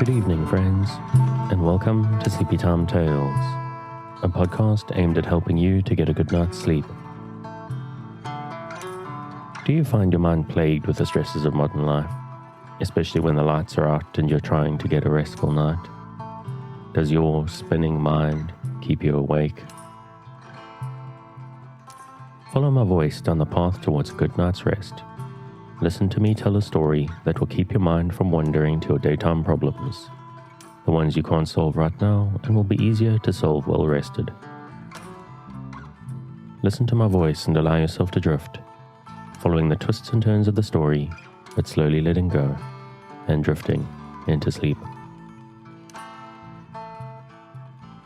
Good evening, friends, and welcome to Sleepy Time Tales, a podcast aimed at helping you to get a good night's sleep. Do you find your mind plagued with the stresses of modern life, especially when the lights are out and you're trying to get a restful night? Does your spinning mind keep you awake? Follow my voice down the path towards a good night's rest. Listen to me tell a story that will keep your mind from wandering to your daytime problems, the ones you can't solve right now and will be easier to solve well rested. Listen to my voice and allow yourself to drift, following the twists and turns of the story, but slowly letting go and drifting into sleep.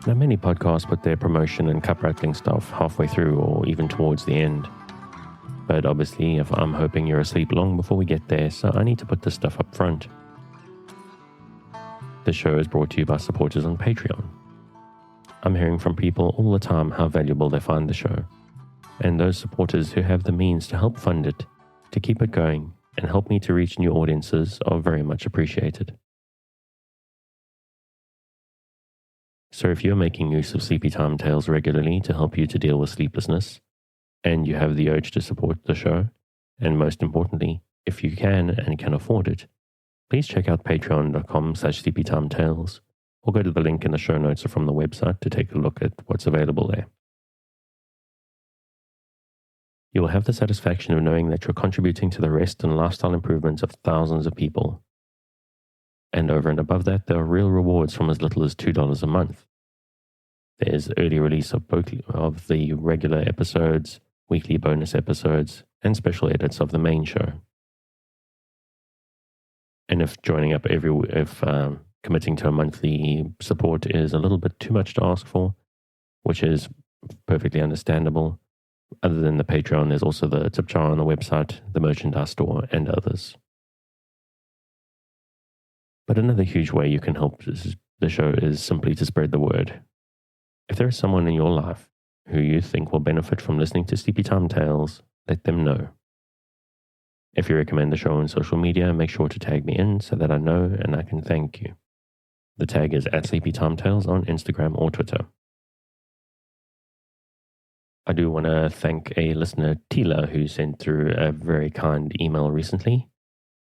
Now, many podcasts put their promotion and cup rattling stuff halfway through or even towards the end. But obviously, if I'm hoping you're asleep long before we get there, so I need to put this stuff up front. This show is brought to you by supporters on Patreon. I'm hearing from people all the time how valuable they find the show, and those supporters who have the means to help fund it, to keep it going, and help me to reach new audiences are very much appreciated. So if you're making use of Sleepy Time Tales regularly to help you to deal with sleeplessness, and you have the urge to support the show, and most importantly, if you can and can afford it, please check out patreon.com/sleepytimetales or go to the link in the show notes or from the website to take a look at what's available there. You will have the satisfaction of knowing that you're contributing to the rest and lifestyle improvements of thousands of people. And over and above that, there are real rewards from as little as $2 a month. There's early release of the regular episodes, weekly bonus episodes, and special edits of the main show. And if committing to a monthly support is a little bit too much to ask for, which is perfectly understandable, other than the Patreon, there's also the tip jar on the website, the merchandise store, and others. But another huge way you can help the show is simply to spread the word. If there is someone in your life who you think will benefit from listening to Sleepy Time Tales, let them know. If you recommend the show on social media, make sure to tag me in so that I know and I can thank you. The tag is @SleepyTimeTales on Instagram or Twitter. I do want to thank a listener, Tila, who sent through a very kind email recently.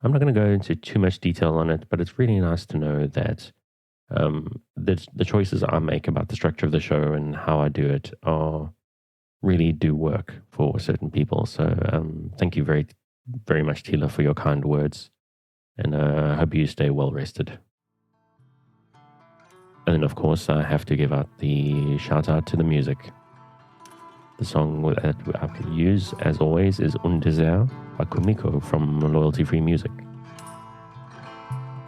I'm not going to go into too much detail on it, but it's really nice to know that the choices I make about the structure of the show and how I do it really do work for certain people. So thank you very, very much, Tila, for your kind words. And I hope you stay well rested. And then, of course, I have to give out the shout out to the music. The song that I could use, as always, is Un Désert by Kumiko from Loyalty Free Music.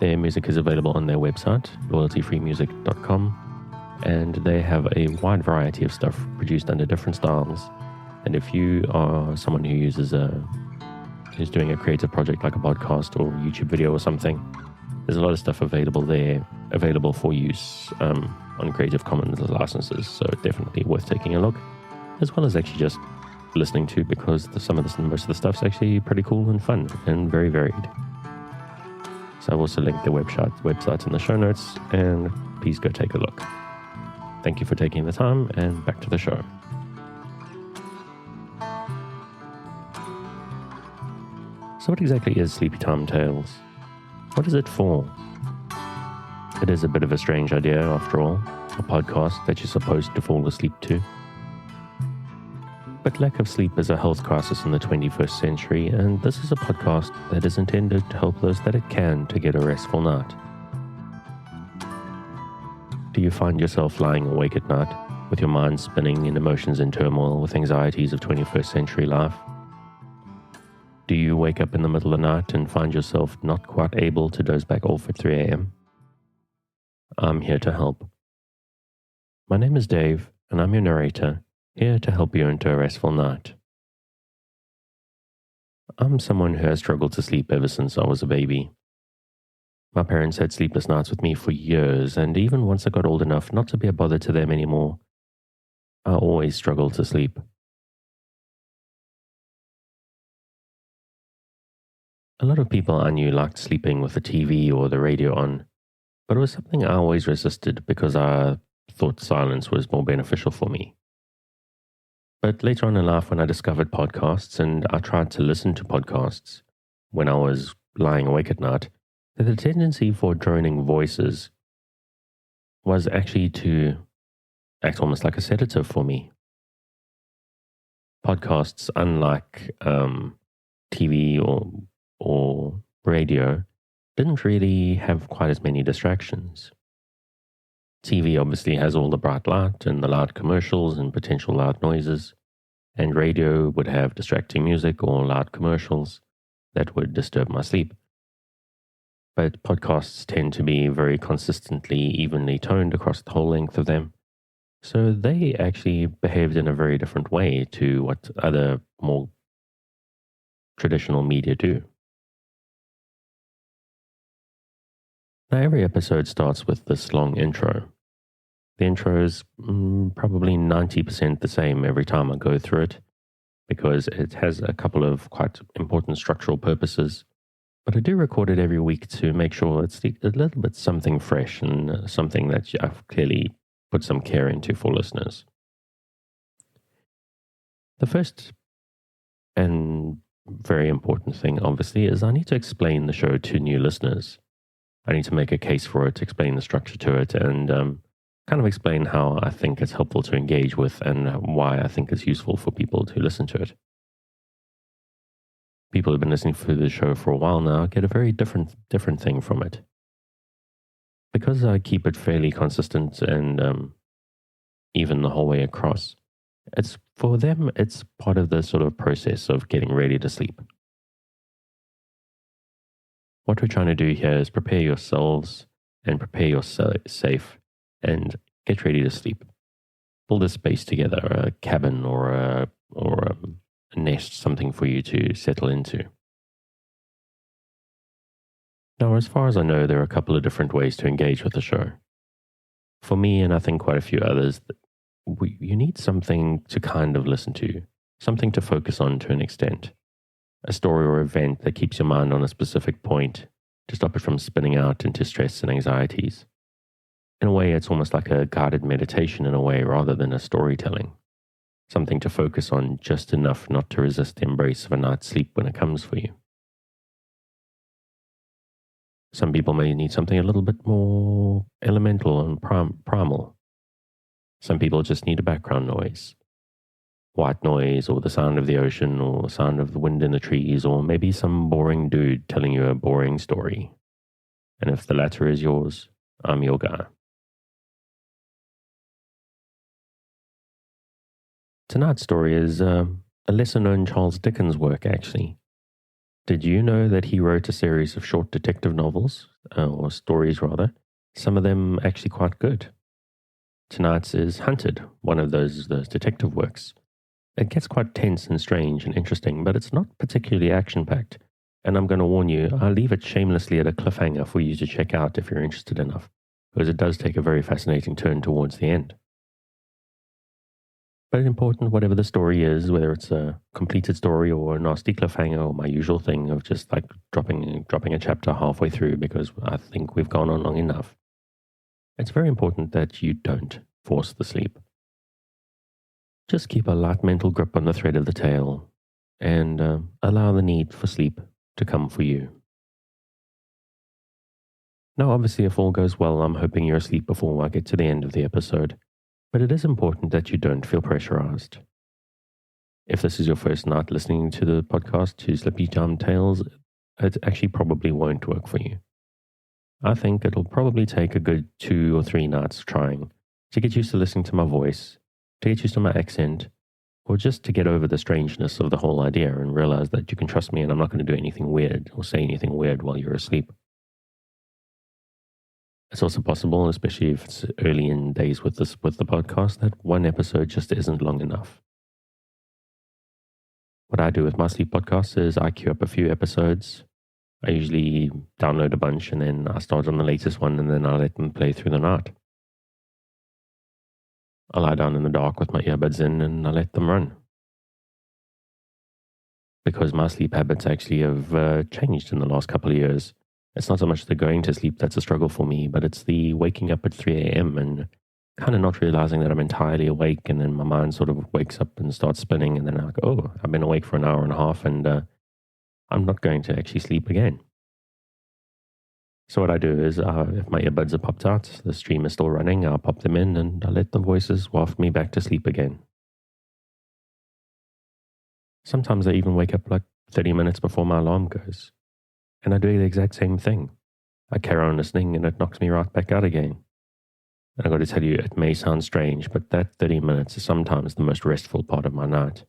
Their music is available on their website, loyaltyfreemusic.com, and they have a wide variety of stuff produced under different styles. And if you are someone who's doing a creative project like a podcast or YouTube video or something, there's a lot of stuff available there, available for use on Creative Commons licenses. So definitely worth taking a look, as well as actually just listening to, because most of the stuff's actually pretty cool and fun and very varied. So I've also linked the website in the show notes, and please go take a look. Thank you for taking the time, and back to the show. So what exactly is Sleepy Time Tales? What is it for? It is a bit of a strange idea, after all, a podcast that you're supposed to fall asleep to. But lack of sleep is a health crisis in the 21st century, and this is a podcast that is intended to help those that it can to get a restful night. Do you find yourself lying awake at night, with your mind spinning and emotions in turmoil with anxieties of 21st century life? Do you wake up in the middle of the night and find yourself not quite able to doze back off at 3 a.m.? I'm here to help. My name is Dave, and I'm your narrator, here to help you into a restful night. I'm someone who has struggled to sleep ever since I was a baby. My parents had sleepless nights with me for years, and even once I got old enough not to be a bother to them anymore, I always struggled to sleep. A lot of people I knew liked sleeping with the TV or the radio on, But it was something I always resisted because I thought silence was more beneficial for me. But later on in life, when I discovered podcasts and I tried to listen to podcasts when I was lying awake at night, the tendency for droning voices was actually to act almost like a sedative for me. Podcasts, unlike TV or radio, didn't really have quite as many distractions. TV obviously has all the bright light and the loud commercials and potential loud noises, and radio would have distracting music or loud commercials that would disturb my sleep. But podcasts tend to be very consistently evenly toned across the whole length of them, so they actually behaved in a very different way to what other more traditional media do. Now, every episode starts with this long intro. The intro is probably 90% the same every time I go through it, because it has a couple of quite important structural purposes. But I do record it every week to make sure it's a little bit something fresh and something that I've clearly put some care into for listeners. The first and very important thing, obviously, is I need to explain the show to new listeners. I need to make a case for it, explain the structure to it, and kind of explain how I think it's helpful to engage with and why I think it's useful for people to listen to it. People who've been listening to the show for a while now get a very different thing from it. Because I keep it fairly consistent and even the whole way across, it's for them, it's part of the sort of process of getting ready to sleep. What we're trying to do here is prepare yourselves and prepare yourself safe and get ready to sleep. Build a space together, a cabin or a nest, something for you to settle into. Now, as far as I know, there are a couple of different ways to engage with the show. For me, and I think quite a few others, you need something to kind of listen to, something to focus on to an extent. A story or event that keeps your mind on a specific point to stop it from spinning out into stress and anxieties. In a way, it's almost like a guided meditation in a way rather than a storytelling. Something to focus on just enough not to resist the embrace of a night's sleep when it comes for you. Some people may need something a little bit more elemental and primal. Some people just need a background noise. White noise, or the sound of the ocean, or the sound of the wind in the trees, or maybe some boring dude telling you a boring story. And if the latter is yours, I'm your guy. Tonight's story is a lesser-known Charles Dickens work, actually. Did you know that he wrote a series of short detective novels, or stories rather, some of them actually quite good? Tonight's is Hunted, one of those detective works. It gets quite tense and strange and interesting, but it's not particularly action-packed. And I'm going to warn you, I'll leave it shamelessly at a cliffhanger for you to check out if you're interested enough, because it does take a very fascinating turn towards the end. But important, whatever the story is, whether it's a completed story or a nasty cliffhanger or my usual thing of just like dropping a chapter halfway through because I think we've gone on long enough, it's very important that you don't force the sleep. Just keep a light mental grip on the thread of the tale and allow the need for sleep to come for you. Now, obviously, if all goes well, I'm hoping you're asleep before I get to the end of the episode, but it is important that you don't feel pressurized. If this is your first night listening to the podcast, to Slippy Time Tales, it actually probably won't work for you. I think it'll probably take a good 2 or 3 nights trying to get used to listening to my voice, to get used to my accent, or just to get over the strangeness of the whole idea and realize that you can trust me and I'm not going to do anything weird or say anything weird while you're asleep. It's also possible, especially if it's early in days with the podcast, that one episode just isn't long enough. What I do with my sleep podcasts is I queue up a few episodes. I usually download a bunch and then I start on the latest one and then I let them play through the night. I lie down in the dark with my earbuds in and I let them run. Because my sleep habits actually have changed in the last couple of years. It's not so much the going to sleep that's a struggle for me, but it's the waking up at 3 a.m. and kind of not realizing that I'm entirely awake, and then my mind sort of wakes up and starts spinning, and then I'm like, oh, I've been awake for an hour and a half, and I'm not going to actually sleep again. So what I do is, if my earbuds are popped out, the stream is still running, I'll pop them in, and I let the voices waft me back to sleep again. Sometimes I even wake up like 30 minutes before my alarm goes, and I do the exact same thing. I carry on listening, and it knocks me right back out again. And I've got to tell you, it may sound strange, but that 30 minutes is sometimes the most restful part of my night.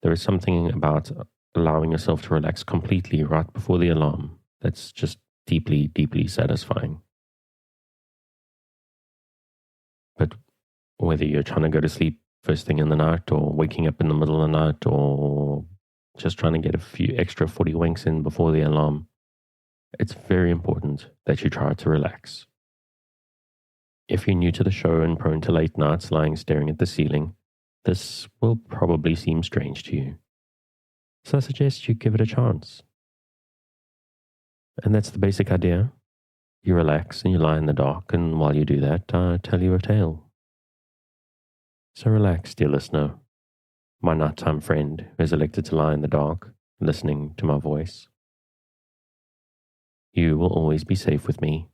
There is something about allowing yourself to relax completely right before the alarm that's just deeply, deeply satisfying. But whether you're trying to go to sleep first thing in the night, or waking up in the middle of the night, or just trying to get a few extra 40 winks in before the alarm, it's very important that you try to relax. If you're new to the show and prone to late nights lying staring at the ceiling, this will probably seem strange to you. So I suggest you give it a chance. And that's the basic idea. You relax and you lie in the dark, and while you do that, I tell you a tale. So relax, dear listener, my nighttime friend who has elected to lie in the dark, listening to my voice. You will always be safe with me.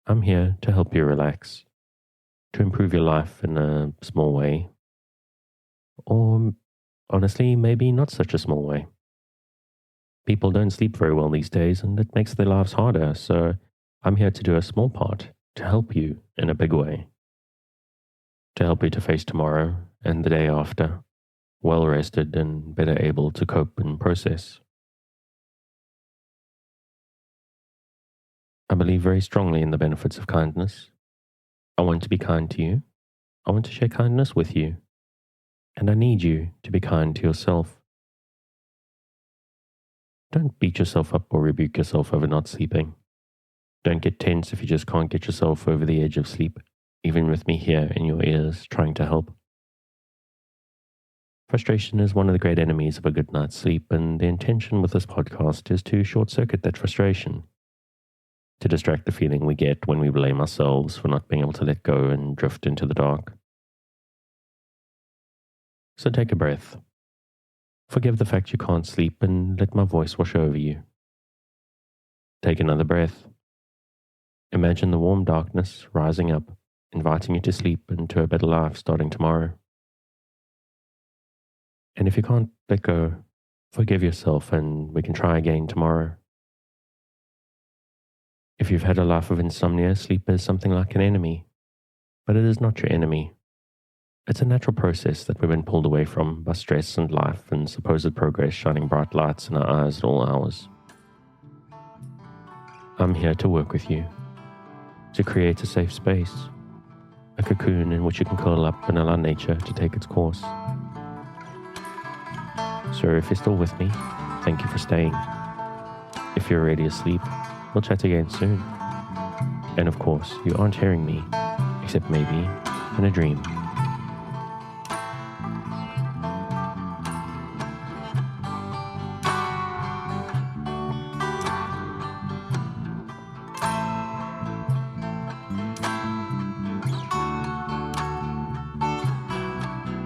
I'm here to help you relax, to improve your life in a small way, or honestly, maybe not such a small way. People don't sleep very well these days, and it makes their lives harder, so I'm here to do a small part to help you in a big way. To help you to face tomorrow and the day after, well rested and better able to cope and process. I believe very strongly in the benefits of kindness. I want to be kind to you. I want to share kindness with you. And I need you to be kind to yourself. Don't beat yourself up or rebuke yourself over not sleeping. Don't get tense if you just can't get yourself over the edge of sleep, even with me here in your ears trying to help. Frustration is one of the great enemies of a good night's sleep, and the intention with this podcast is to short-circuit that frustration, to distract the feeling we get when we blame ourselves for not being able to let go and drift into the dark. So take a breath. Forgive the fact you can't sleep and let my voice wash over you. Take another breath. Imagine the warm darkness rising up, inviting you to sleep and to a better life starting tomorrow. And if you can't let go, forgive yourself and we can try again tomorrow. If you've had a life of insomnia, sleep is something like an enemy, but it is not your enemy. It's a natural process that we've been pulled away from by stress and life and supposed progress shining bright lights in our eyes at all hours. I'm here to work with you, to create a safe space, a cocoon in which you can curl up and allow nature to take its course. So if you're still with me, thank you for staying. If you're already asleep, we'll chat again soon. And of course, you aren't hearing me, except maybe in a dream.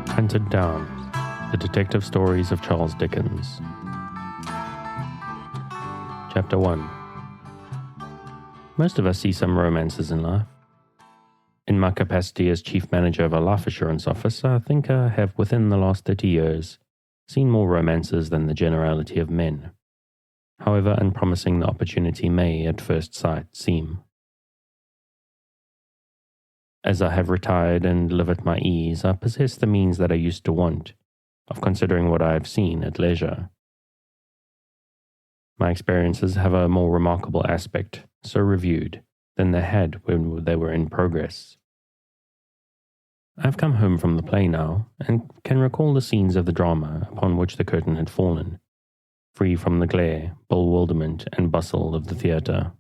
Hunted Down, the detective stories of Charles Dickens. Chapter 1. Most of us see some romances in life. In my capacity as chief manager of a life assurance office, I think I have within the last 30 years seen more romances than the generality of men, however unpromising the opportunity may at first sight seem. As I have retired and live at my ease, I possess the means that I used to want, of considering what I have seen at leisure. My experiences have a more remarkable aspect, so reviewed, than they had when they were in progress. I have come home from the play now, and can recall the scenes of the drama upon which the curtain had fallen, free from the glare, bewilderment, and bustle of the theatre.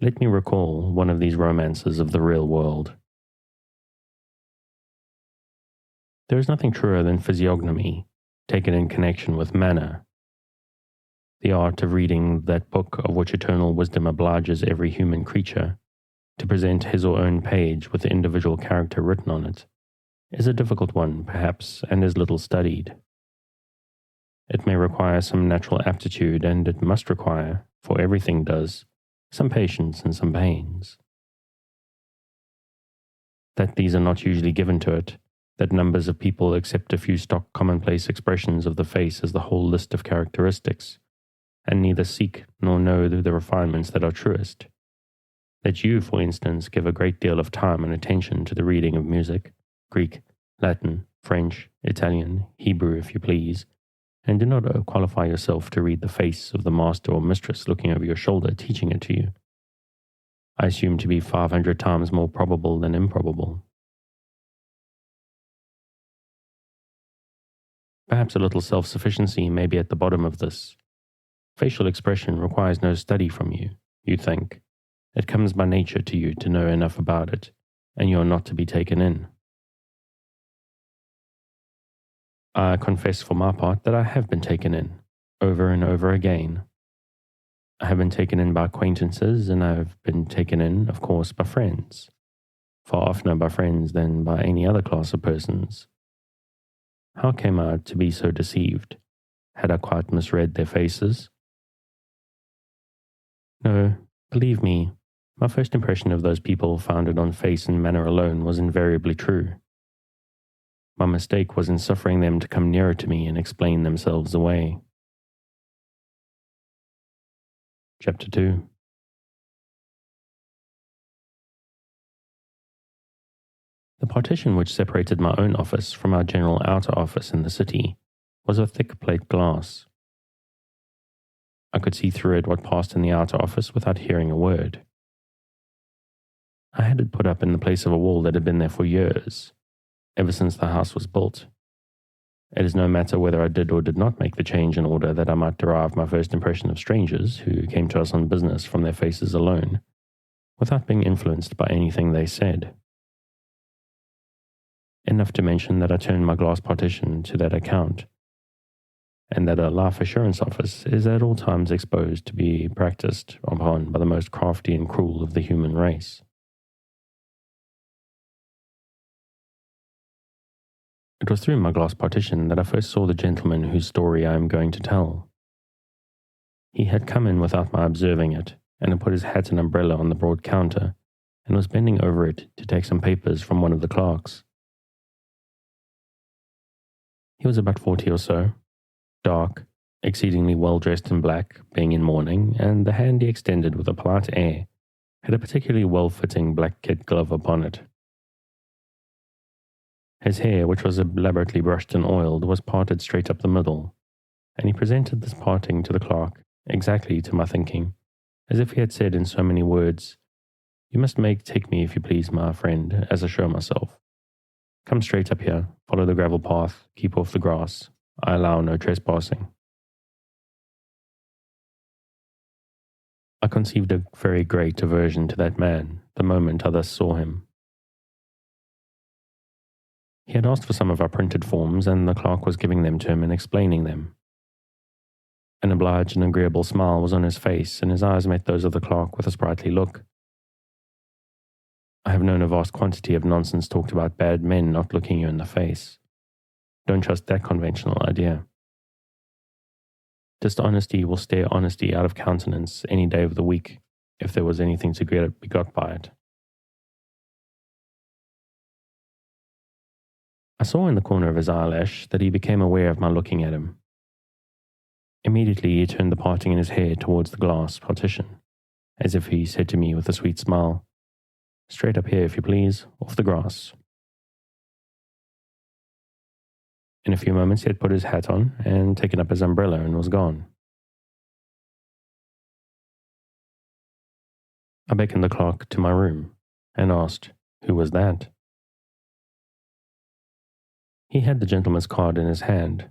Let me recall one of these romances of the real world. There is nothing truer than physiognomy, taken in connection with manner, The art of reading that book of which eternal wisdom obliges every human creature to present his or own page with the individual character written on it, is a difficult one, perhaps, and is little studied. It may require some natural aptitude, and it must require, for everything does, some patience and some pains. That these are not usually given to it, that numbers of people accept a few stock commonplace expressions of the face as the whole list of characteristics, and neither seek nor know the refinements that are truest. That you, for instance, give a great deal of time and attention to the reading of music, Greek, Latin, French, Italian, Hebrew, if you please, and do not qualify yourself to read the face of the master or mistress looking over your shoulder teaching it to you, I assume to be 500 times more probable than improbable. Perhaps a little self-sufficiency may be at the bottom of this. Facial expression requires no study from you, you think. It comes by nature to you to know enough about it, and you are not to be taken in. I confess for my part that I have been taken in, over and over again. I have been taken in by acquaintances, and I have been taken in, of course, by friends. Far oftener by friends than by any other class of persons. How came I to be so deceived? Had I quite misread their faces? No, believe me, my first impression of those people founded on face and manner alone was invariably true. My mistake was in suffering them to come nearer to me and explain themselves away. Chapter 2. The partition which separated my own office from our general outer office in the city was of thick plate glass. I could see through it what passed in the outer office without hearing a word. I had it put up in the place of a wall that had been there for years, ever since the house was built. It is no matter whether I did or did not make the change in order that I might derive my first impression of strangers who came to us on business from their faces alone, without being influenced by anything they said. Enough to mention that I turned my glass partition to that account, and that a life assurance office is at all times exposed to be practiced upon by the most crafty and cruel of the human race. It was through my glass partition that I first saw the gentleman whose story I am going to tell. He had come in without my observing it, and had put his hat and umbrella on the broad counter, and was bending over it to take some papers from one of the clerks. He was about 40 or so, dark, exceedingly well dressed in black, being in mourning, and the hand he extended with a polite air had a particularly well-fitting black kid glove upon it. His hair, which was elaborately brushed and oiled, was parted straight up the middle, and he presented this parting to the clerk, exactly to my thinking, as if he had said in so many words, "You must take me, if you please, my friend, as I show myself. Come straight up here, follow the gravel path, keep off the grass. I allow no trespassing." I conceived a very great aversion to that man the moment I thus saw him. He had asked for some of our printed forms, and the clerk was giving them to him and explaining them. An obliged and agreeable smile was on his face, and his eyes met those of the clerk with a sprightly look. I have known a vast quantity of nonsense talked about bad men not looking you in the face. Don't trust that conventional idea. Dishonesty will stare honesty out of countenance any day of the week, if there was anything to be got by it. I saw in the corner of his eyelash that he became aware of my looking at him. Immediately he turned the parting in his hair towards the glass partition, as if he said to me with a sweet smile, "Straight up here, if you please, off the grass." In a few moments he had put his hat on and taken up his umbrella and was gone. I beckoned the clerk to my room and asked, "Who was that?" He had the gentleman's card in his hand.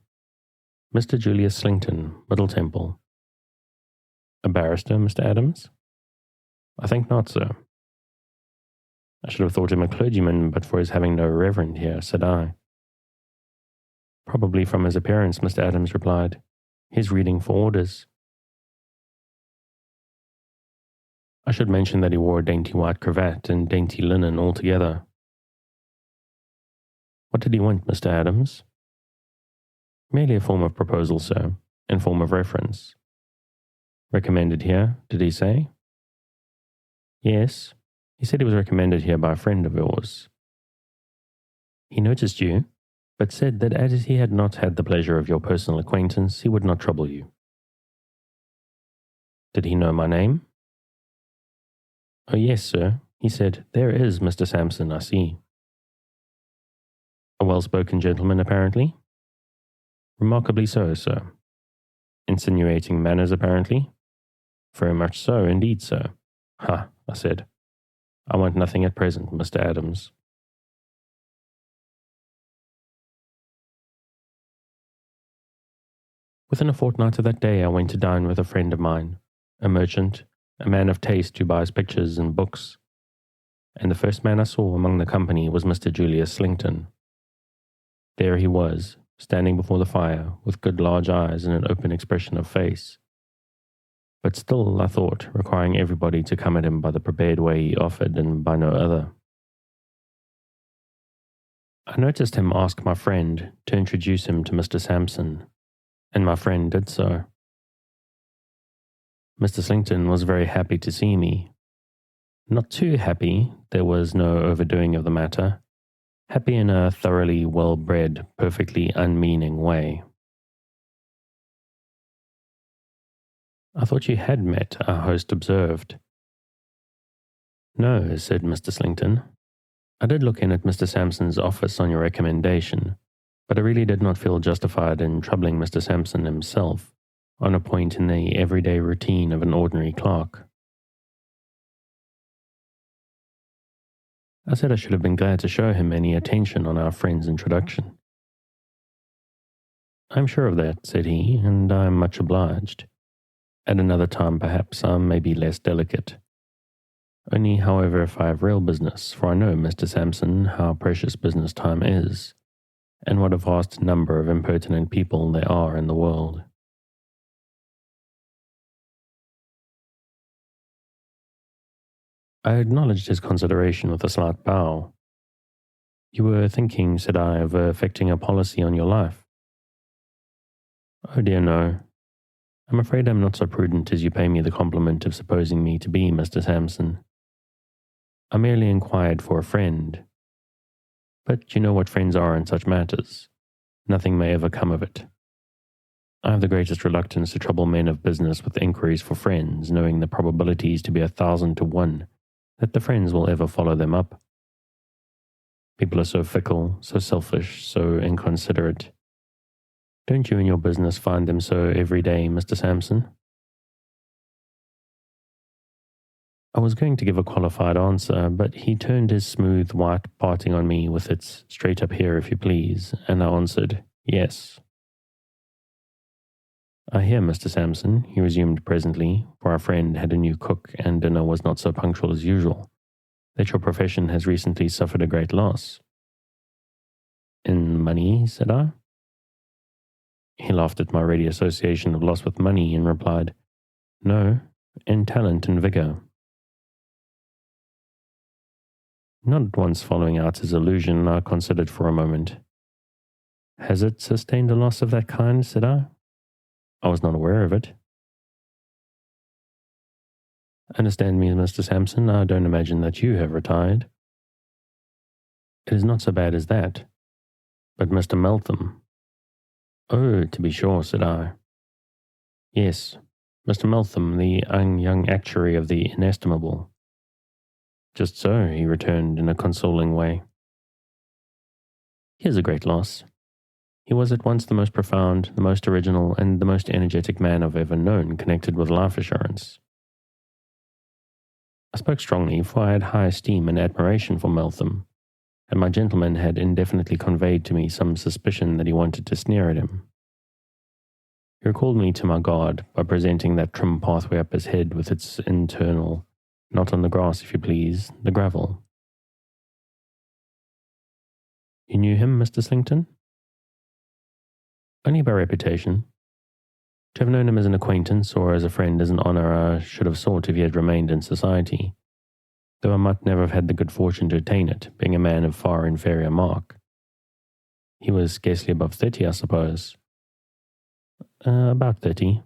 "Mr. Julius Slington, Middle Temple." "A barrister, Mr. Adams?" "I think not, sir." "I should have thought him a clergyman but for his having no reverend here," said I. "Probably from his appearance," Mr. Adams replied. "He's reading for orders. I should mention that he wore a dainty white cravat and dainty linen altogether. What did he want, Mr. Adams? Merely a form of proposal, sir, in form of reference. Recommended here, did he say? Yes, he said he was recommended here by a friend of yours. He noticed you, but said that as he had not had the pleasure of your personal acquaintance, he would not trouble you. Did he know my name? Oh, yes, sir. He said, "There is Mr. Sampson, I see." A well-spoken gentleman, apparently? Remarkably so, sir. Insinuating manners, apparently? Very much so, indeed, sir. Ha, I said. I want nothing at present, Mr. Adams. Within a fortnight of that day, I went to dine with a friend of mine, a merchant, a man of taste who buys pictures and books, and the first man I saw among the company was Mr. Julius Slington. There he was, standing before the fire, with good large eyes and an open expression of face, but still, I thought, requiring everybody to come at him by the prepared way he offered and by no other. I noticed him ask my friend to introduce him to Mr. Sampson, and my friend did so. Mr. Slington was very happy to see me. Not too happy, there was no overdoing of the matter. Happy in a thoroughly well-bred, perfectly unmeaning way. I thought you had met, our host observed. No, said Mr. Slington. I did look in at Mr. Sampson's office on your recommendation, but I really did not feel justified in troubling Mr. Sampson himself on a point in the everyday routine of an ordinary clerk. I said I should have been glad to show him any attention on our friend's introduction. I'm sure of that, said he, and I am much obliged. At another time, perhaps, I may be less delicate. Only, however, if I have real business, for I know, Mr. Sampson, how precious business time is, and what a vast number of impertinent people there are in the world. I acknowledged his consideration with a slight bow. You were thinking, said I, of effecting a policy on your life? Oh dear, no. I'm afraid I'm not so prudent as you pay me the compliment of supposing me to be, Mr. Sampson. I merely inquired for a friend. But you know what friends are in such matters. Nothing may ever come of it. I have the greatest reluctance to trouble men of business with inquiries for friends, knowing the probabilities to be 1,000 to 1 that the friends will ever follow them up. People are so fickle, so selfish, so inconsiderate. Don't you in your business find them so every day, Mr. Sampson? I was going to give a qualified answer, but he turned his smooth white parting on me with its straight up here, if you please, and I answered, yes. I hear, Mr. Sampson, he resumed presently, for our friend had a new cook and dinner was not so punctual as usual, that your profession has recently suffered a great loss. In money, said I. He laughed at my ready association of loss with money and replied, no, in talent and vigor. Not at once following out his allusion, I considered for a moment. Has it sustained a loss of that kind, said I? I was not aware of it. Understand me, Mr. Sampson, I don't imagine that you have retired. It is not so bad as that. But Mr. Meltham. Oh, to be sure, said I. Yes, Mr. Meltham, the young actuary of the inestimable. Just so, he returned in a consoling way. He is a great loss. He was at once the most profound, the most original, and the most energetic man I've ever known connected with life assurance. I spoke strongly, for I had high esteem and admiration for Meltham, and my gentleman had indefinitely conveyed to me some suspicion that he wanted to sneer at him. He recalled me to my guard by presenting that trim pathway up his head with its internal, not on the grass, if you please, the gravel. You knew him, Mr. Slington? Only by reputation. To have known him as an acquaintance or as a friend is an honour I should have sought if he had remained in society, though I might never have had the good fortune to attain it, being a man of far inferior mark. He was scarcely above 30, I suppose. About 30.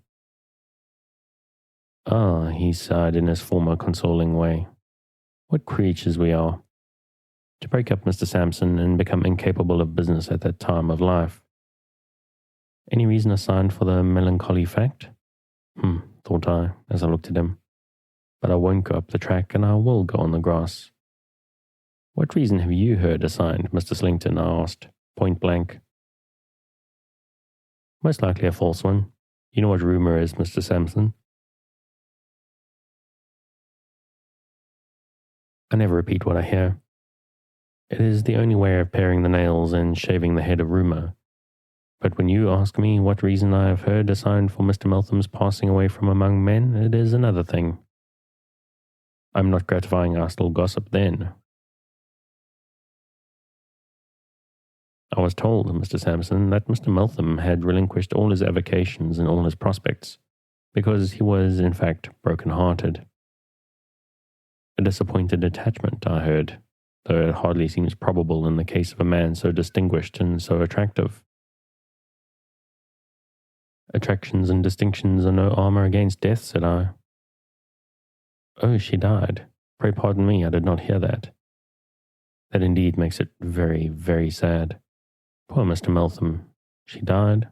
Ah, he sighed in his former consoling way. What creatures we are. To break up Mr. Sampson and become incapable of business at that time of life. Any reason assigned for the melancholy fact? Thought I, as I looked at him. But I won't go up the track, and I will go on the grass. What reason have you heard assigned, Mr. Slington? I asked, point blank. Most likely a false one. You know what rumour is, Mr. Sampson? I never repeat what I hear. It is the only way of paring the nails and shaving the head of rumour. But when you ask me what reason I have heard assigned for Mr. Meltham's passing away from among men, it is another thing. I'm not gratifying our still gossip then. I was told, Mr. Sampson, that Mr. Meltham had relinquished all his avocations and all his prospects, because he was, in fact, broken-hearted. A disappointed attachment, I heard, though it hardly seems probable in the case of a man so distinguished and so attractive. Attractions and distinctions are no armour against death, said I. Oh, she died. Pray pardon me, I did not hear that. That indeed makes it very, very sad. Poor Mr. Meltham. She died?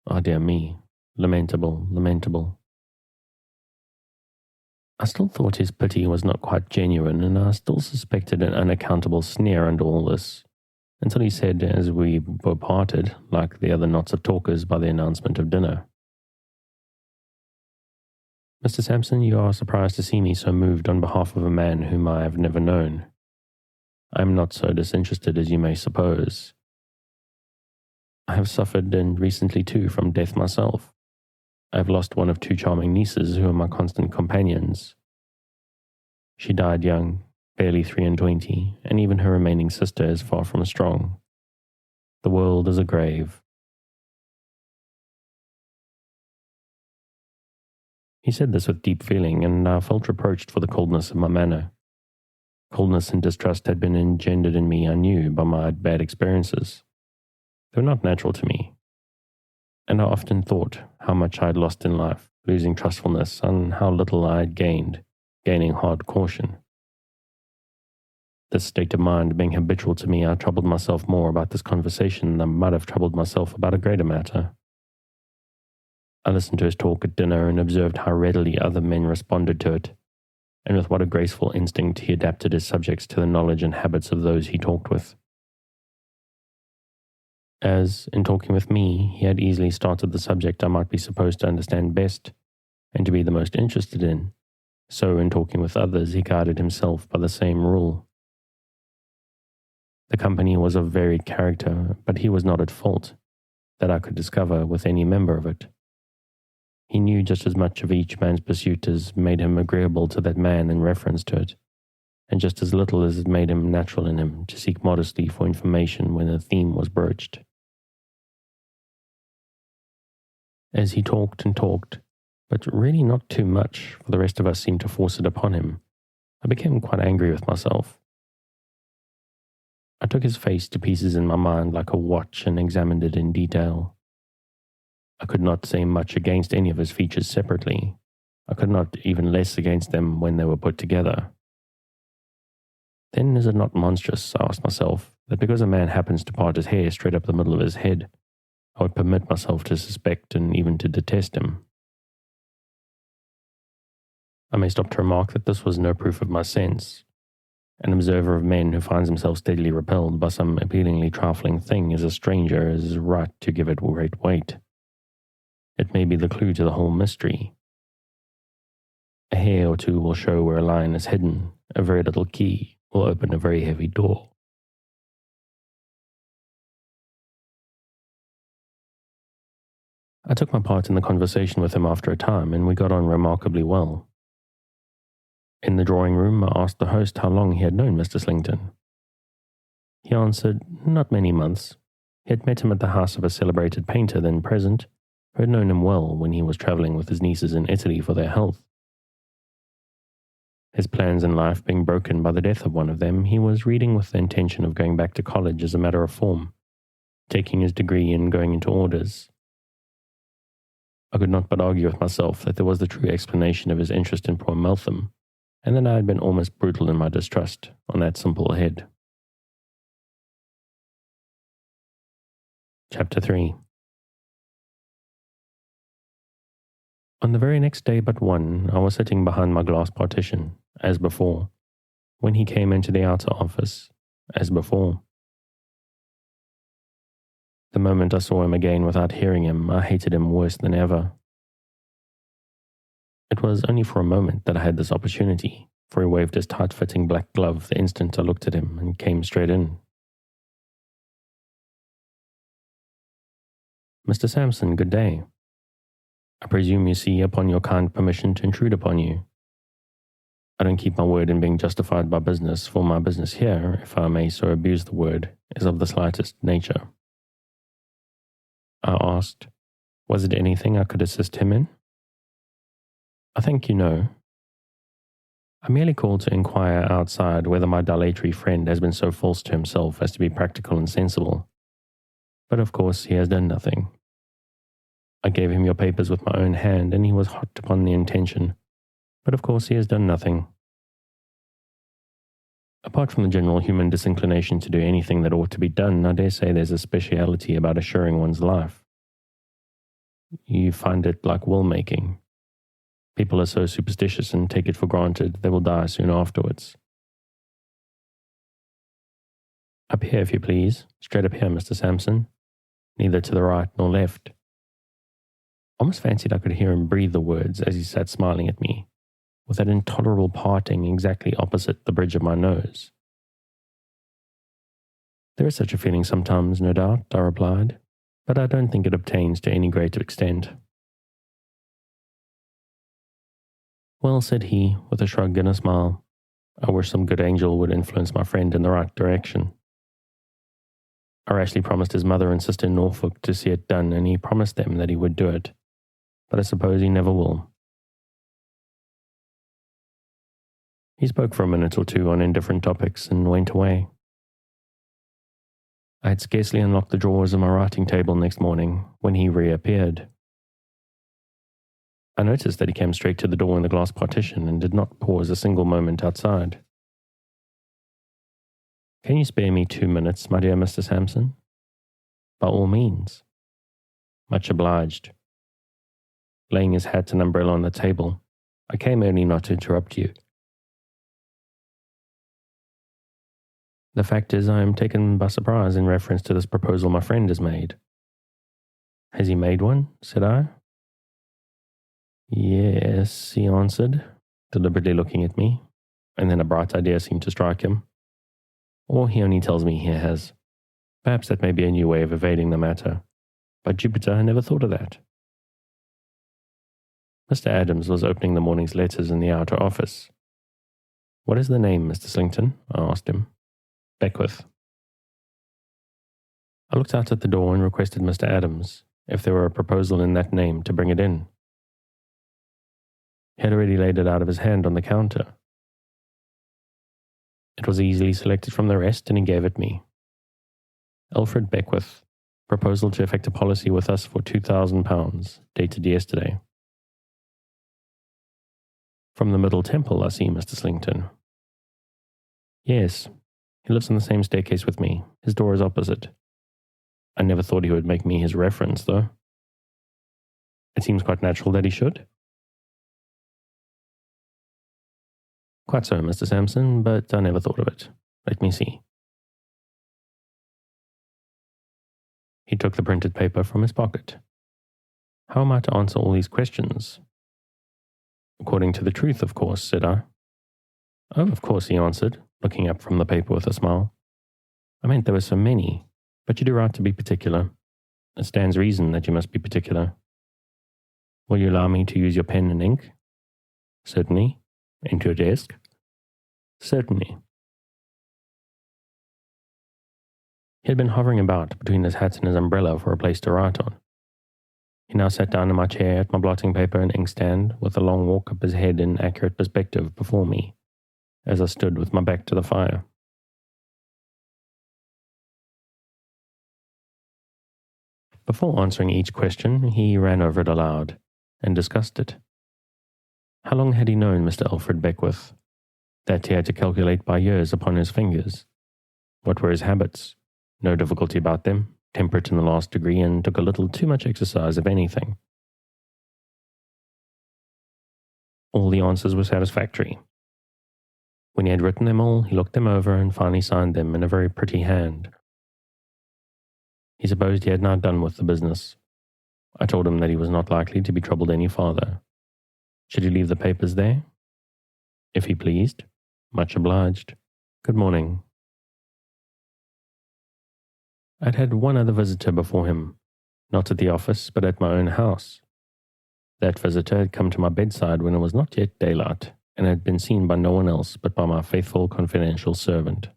Ah, dear me. Lamentable, lamentable. I still thought his pity was not quite genuine, and I still suspected an unaccountable sneer under all this, until he said, as we were parted, like the other knots of talkers by the announcement of dinner. Mr. Sampson, you are surprised to see me so moved on behalf of a man whom I have never known. I am not so disinterested as you may suppose. I have suffered, and recently too, from death myself. I have lost one of two charming nieces who are my constant companions. She died young, barely 23, and even her remaining sister is far from strong. The world is a grave. He said this with deep feeling, and I felt reproached for the coldness of my manner. Coldness and distrust had been engendered in me, I knew, by my bad experiences. They were not natural to me, and I often thought how much I had lost in life, losing trustfulness, and how little I had gained, gaining hard caution. This state of mind being habitual to me, I troubled myself more about this conversation than I might have troubled myself about a greater matter. I listened to his talk at dinner and observed how readily other men responded to it, and with what a graceful instinct he adapted his subjects to the knowledge and habits of those he talked with. As, in talking with me, he had easily started the subject I might be supposed to understand best and to be the most interested in, so in talking with others he guided himself by the same rule. The company was of varied character, but he was not at fault, that I could discover with any member of it. He knew just as much of each man's pursuit as made him agreeable to that man in reference to it, and just as little as it made him natural in him to seek modestly for information when a theme was broached. As he talked and talked, but really not too much, for the rest of us seemed to force it upon him, I became quite angry with myself. I took his face to pieces in my mind like a watch and examined it in detail. I could not say much against any of his features separately. I could not even less against them when they were put together. Then is it not monstrous, I asked myself, that because a man happens to part his hair straight up the middle of his head, I would permit myself to suspect and even to detest him? I may stop to remark that this was no proof of my sense. An observer of men who finds himself steadily repelled by some appealingly trifling thing is a stranger is right to give it great weight. It may be the clue to the whole mystery. A hair or two will show where a line is hidden. A very little key will open a very heavy door. I took my part in the conversation with him after a time, and we got on remarkably well. In the drawing-room, I asked the host how long he had known Mr. Slington. He answered, not many months. He had met him at the house of a celebrated painter then present, who had known him well when he was travelling with his nieces in Italy for their health. His plans in life being broken by the death of one of them, he was reading with the intention of going back to college as a matter of form, taking his degree and going into orders. I could not but argue with myself that there was the true explanation of his interest in poor Meltham, and that I had been almost brutal in my distrust on that simple head. Chapter 3. On the very next day but one, I was sitting behind my glass partition, as before, when he came into the outer office, as before. The moment I saw him again without hearing him, I hated him worse than ever. It was only for a moment that I had this opportunity, for he waved his tight-fitting black glove the instant I looked at him and came straight in. "Mr. Sampson, good day. I presume you see upon your kind permission to intrude upon you. I don't keep my word in being justified by business, for my business here, if I may so abuse the word, is of the slightest nature." I asked, "Was it anything I could assist him in?" "I think you know. I merely called to inquire outside whether my dilatory friend has been so false to himself as to be practical and sensible. But of course he has done nothing. I gave him your papers with my own hand, and he was hot upon the intention. But of course he has done nothing. Apart from the general human disinclination to do anything that ought to be done, I dare say there's a speciality about assuring one's life. You find it like will-making. People are so superstitious and take it for granted they will die soon afterwards. Up here, if you please. Straight up here, Mr. Sampson. Neither to the right nor left." Almost fancied I could hear him breathe the words as he sat smiling at me, with that intolerable parting exactly opposite the bridge of my nose. "There is such a feeling sometimes, no doubt," I replied, "but I don't think it obtains to any great extent." "Well," said he, with a shrug and a smile, "I wish some good angel would influence my friend in the right direction. I rashly promised his mother and sister in Norfolk to see it done, and he promised them that he would do it. But I suppose he never will." He spoke for a minute or two on indifferent topics and went away. I had scarcely unlocked the drawers of my writing table next morning when he reappeared. I noticed that he came straight to the door in the glass partition and did not pause a single moment outside. "Can you spare me 2 minutes, my dear Mr. Sampson?" "By all means." "Much obliged." Laying his hat and umbrella on the table, "I came only not to interrupt you. The fact is, I am taken by surprise in reference to this proposal my friend has made." "Has he made one?" said I. "Yes," he answered, deliberately looking at me, and then a bright idea seemed to strike him. "Or he only tells me he has. Perhaps that may be a new way of evading the matter. By Jupiter, I never thought of that." Mr. Adams was opening the morning's letters in the outer office. "What is the name, Mr. Slington?" I asked him. "Beckwith." I looked out at the door and requested Mr. Adams, if there were a proposal in that name, to bring it in. He had already laid it out of his hand on the counter. It was easily selected from the rest, and he gave it me. "Alfred Beckwith, proposal to effect a policy with us for £2,000, dated yesterday." "From the Middle Temple, I see, Mr. Slington." "Yes. He lives on the same staircase with me. His door is opposite. I never thought he would make me his reference, though." "It seems quite natural that he should." "Quite so, Mr. Sampson, but I never thought of it. Let me see." He took the printed paper from his pocket. "How am I to answer all these questions?" "According to the truth, of course," said I. "Oh, of course," he answered, looking up from the paper with a smile. "I meant there were so many, but you do right to be particular. It stands reason that you must be particular. Will you allow me to use your pen and ink?" "Certainly." "Into your desk?" "Certainly." He had been hovering about between his hat and his umbrella for a place to write on. He now sat down in my chair at my blotting paper and inkstand, with a long walk up his head in accurate perspective before me, as I stood with my back to the fire. Before answering each question, he ran over it aloud and discussed it. How long had he known Mr. Alfred Beckwith? That he had to calculate by years upon his fingers. What were his habits? No difficulty about them, temperate in the last degree, and took a little too much exercise of anything. All the answers were satisfactory. When he had written them all, he looked them over and finally signed them in a very pretty hand. He supposed he had now done with the business. I told him that he was not likely to be troubled any farther. Should he leave the papers there? If he pleased. Much obliged. Good morning. I'd had one other visitor before him, not at the office, but at my own house. That visitor had come to my bedside when it was not yet daylight, and had been seen by no one else but by my faithful confidential servant.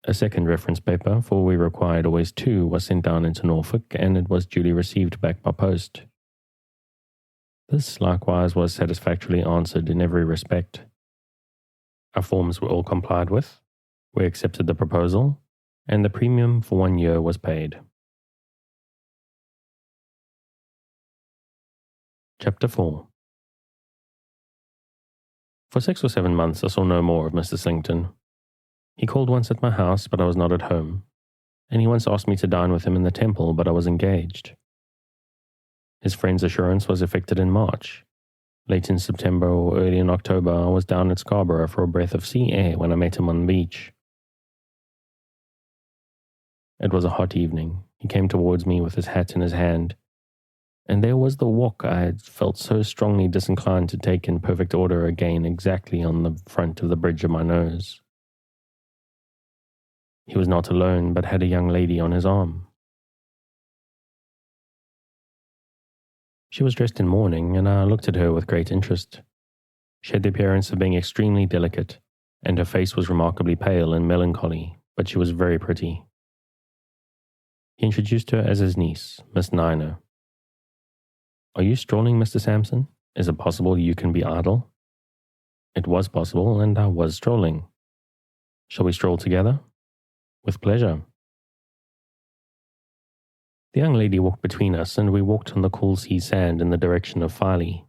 A second reference paper, for we required always two, was sent down into Norfolk, and it was duly received back by post. This likewise was satisfactorily answered in every respect. Our forms were all complied with, we accepted the proposal, and the premium for 1 year was paid. Chapter 4. For 6 or 7 months I saw no more of Mr. Slington. He called once at my house, but I was not at home, and he once asked me to dine with him in the Temple, but I was engaged. His friend's assurance was effected in March. Late in September or early in October, I was down at Scarborough for a breath of sea air when I met him on the beach. It was a hot evening. He came towards me with his hat in his hand, and there was the walk I had felt so strongly disinclined to take in perfect order again exactly on the front of the bridge of my nose. He was not alone, but had a young lady on his arm. She was dressed in mourning, and I looked at her with great interest. She had the appearance of being extremely delicate, and her face was remarkably pale and melancholy, but she was very pretty. He introduced her as his niece, Miss Nina. "Are you strolling, Mr. Sampson? Is it possible you can be idle?" It was possible, and I was strolling. "Shall we stroll together?" "With pleasure." The young lady walked between us, and we walked on the cool sea sand in the direction of Filey.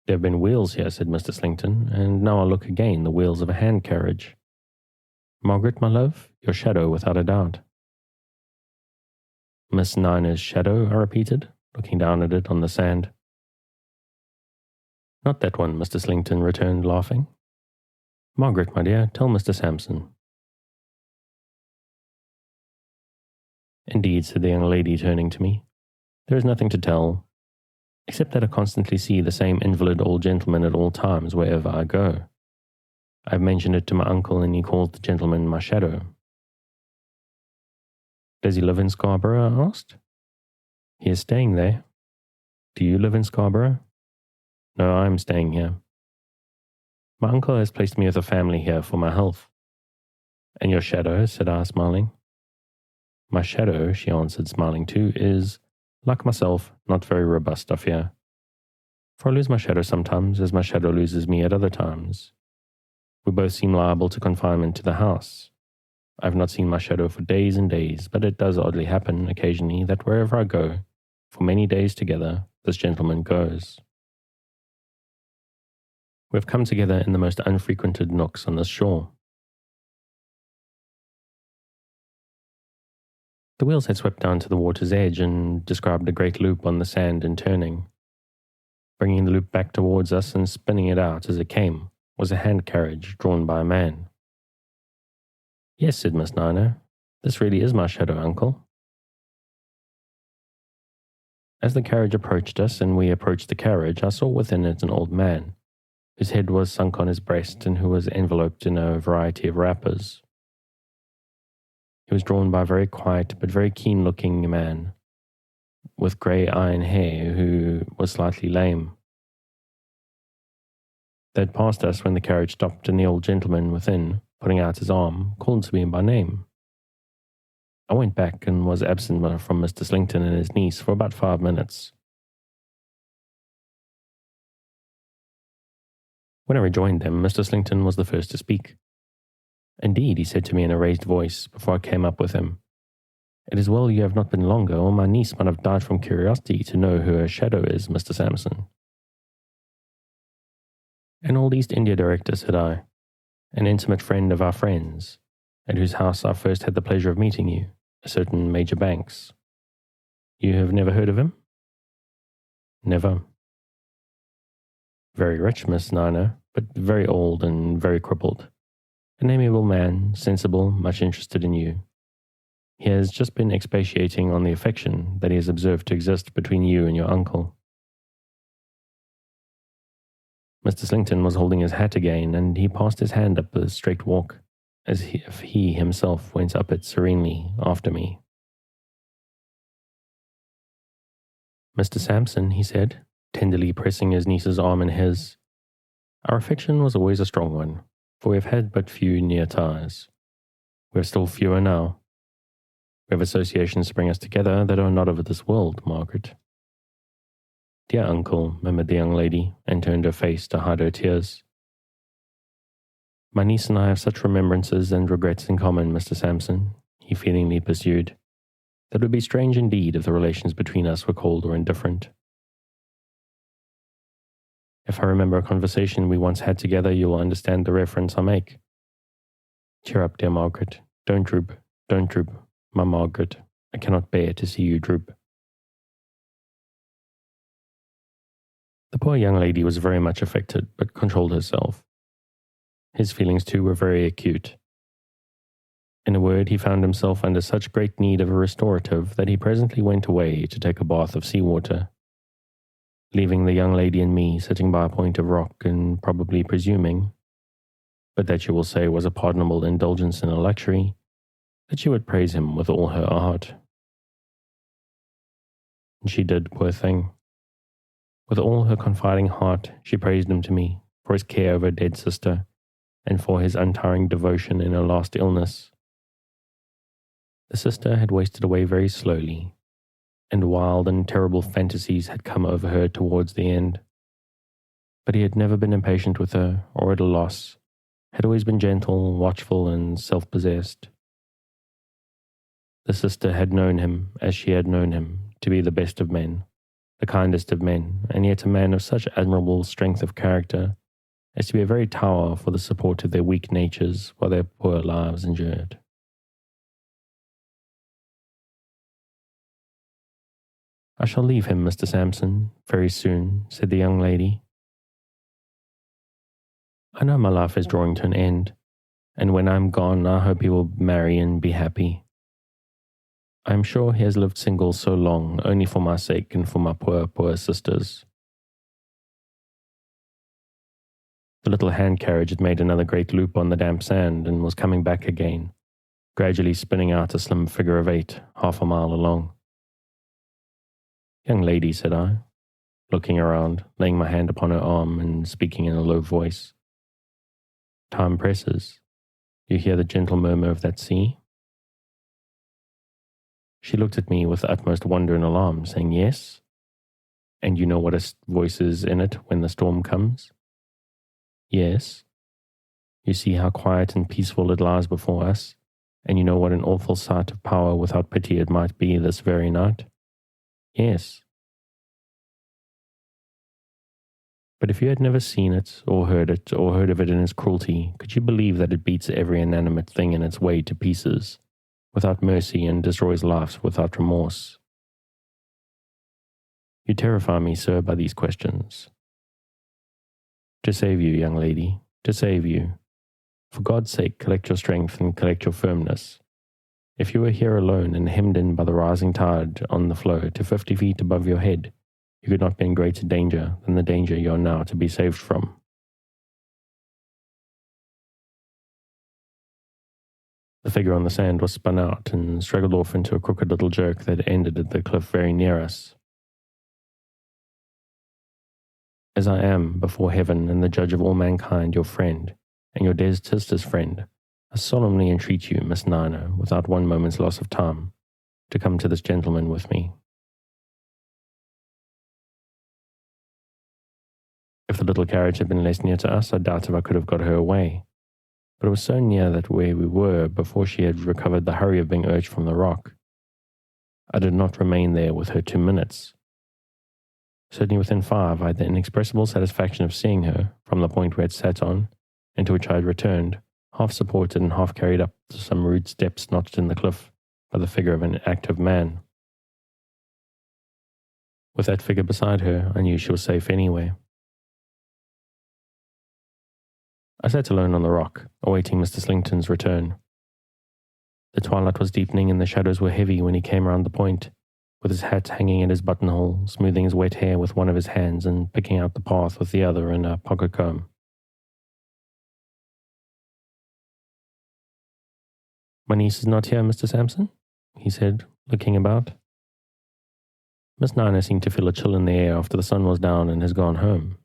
"There have been wheels here," said Mr. Slington, "and now I look again, the wheels of a hand carriage. Margaret, my love, your shadow without a doubt." "Miss Nina's shadow," I repeated, looking down at it on the sand. "Not that one," Mr. Slington returned, laughing. "Margaret, my dear, tell Mr. Sampson." "Indeed," said the young lady, turning to me, "there is nothing to tell, except that I constantly see the same invalid old gentleman at all times wherever I go. I have mentioned it to my uncle, and he calls the gentleman my shadow." "Does he live in Scarborough?" I asked. "He is staying there." "Do you live in Scarborough?" "No, I am staying here. My uncle has placed me with a family here for my health." "And your shadow?" said I, smiling. "My shadow," she answered, smiling too, "is, like myself, not very robust, I fear. For I lose my shadow sometimes, as my shadow loses me at other times. We both seem liable to confinement to the house. I have not seen my shadow for days and days, but it does oddly happen occasionally that wherever I go, for many days together, this gentleman goes. We have come together in the most unfrequented nooks on this shore." The wheels had swept down to the water's edge and described a great loop on the sand in turning. Bringing the loop back towards us and spinning it out as it came was a hand carriage drawn by a man. "Yes," said Miss Nina, "this really is my shadow, uncle." As the carriage approached us and we approached the carriage, I saw within it an old man, whose head was sunk on his breast and who was enveloped in a variety of wrappers. He was drawn by a very quiet but very keen-looking man, with grey iron hair, who was slightly lame. They had passed us when the carriage stopped, and the old gentleman within, putting out his arm, called to me by name. I went back and was absent from Mr. Slington and his niece for about 5 minutes. When I rejoined them, Mr. Slington was the first to speak. Indeed, he said to me in a raised voice before I came up with him, "It is well you have not been longer, or my niece might have died from curiosity to know who her shadow is, Mr. Sampson." "An old East India director," said I, "an intimate friend of our friends, at whose house I first had the pleasure of meeting you, a certain Major Banks. You have never heard of him?" "Never." "Very rich, Miss Nina, but very old and very crippled. An amiable man, sensible, much interested in you. He has just been expatiating on the affection that he has observed to exist between you and your uncle." Mr. Slington was holding his hat again, and he passed his hand up the straight walk, as if he himself went up it serenely after me. "Mr. Sampson," he said, tenderly pressing his niece's arm in his, "our affection was always a strong one, for we have had but few near ties. We have still fewer now. We have associations to bring us together that are not of this world, Margaret." "Dear uncle," murmured the young lady, and turned her face to hide her tears. "My niece and I have such remembrances and regrets in common, Mr. Sampson," he feelingly pursued, "that it would be strange indeed if the relations between us were cold or indifferent. If I remember a conversation we once had together, you will understand the reference I make. Cheer up, dear Margaret. Don't droop, my Margaret. I cannot bear to see you droop." The poor young lady was very much affected, but controlled herself. His feelings too were very acute. In a word, he found himself under such great need of a restorative that he presently went away to take a bath of sea-water, leaving the young lady and me sitting by a point of rock and probably presuming, but that you will say was a pardonable indulgence in a luxury, that she would praise him with all her heart. And she did, poor thing. With all her confiding heart, she praised him to me for his care of her dead sister and for his untiring devotion in her last illness. The sister had wasted away very slowly, and wild and terrible fantasies had come over her towards the end. But he had never been impatient with her or at a loss, had always been gentle, watchful, and self-possessed. The sister had known him, as she had known him, to be the best of men, the kindest of men, and yet a man of such admirable strength of character as to be a very tower for the support of their weak natures while their poor lives endured. "I shall leave him, Mr. Sampson, very soon," said the young lady. "I know my life is drawing to an end, and when I am gone I hope he will marry and be happy. I am sure he has lived single so long only for my sake and for my poor, poor sister's." The little hand carriage had made another great loop on the damp sand and was coming back again, gradually spinning out a slim figure of 8, half a mile along. "Young lady," said I, looking around, laying my hand upon her arm and speaking in a low voice, "time presses. You hear the gentle murmur of that sea?" She looked at me with the utmost wonder and alarm, saying, "Yes." "And you know what a voice is in it when the storm comes?" "Yes." "You see how quiet and peaceful it lies before us, and you know what an awful sight of power without pity it might be this very night?" "Yes." "But if you had never seen it, or heard of it in its cruelty, could you believe that it beats every inanimate thing in its way to pieces, without mercy, and destroys lives without remorse?" "You terrify me, sir, by these questions." "To save you, young lady, to save you. For God's sake, collect your strength and collect your firmness. If you were here alone and hemmed in by the rising tide on the floe to 50 feet above your head, you could not be in greater danger than the danger you are now to be saved from." The figure on the sand was spun out and struggled off into a crooked little jerk that ended at the cliff very near us. "As I am, before heaven and the judge of all mankind, your friend, and your dead sister's friend, I solemnly entreat you, Miss Nina, without one moment's loss of time, to come to this gentleman with me. If the little carriage had been less near to us, I doubt if I could have got her away, but it was so near that where we were before she had recovered the hurry of being urged from the rock. I did not remain there with her 2 minutes. Certainly within 5, I had the inexpressible satisfaction of seeing her, from the point we had sat on, and to which I had returned, half supported and half carried up to some rude steps notched in the cliff by the figure of an active man. With that figure beside her, I knew she was safe anyway. I sat alone on the rock, awaiting Mr. Slington's return. The twilight was deepening and the shadows were heavy when he came round the point, with his hat hanging in his buttonhole, smoothing his wet hair with one of his hands and picking out the path with the other in a pocket comb. "My niece is not here, Mr. Sampson?" he said, looking about. Miss Nina seemed to feel a chill in the air after the sun was down and has gone home.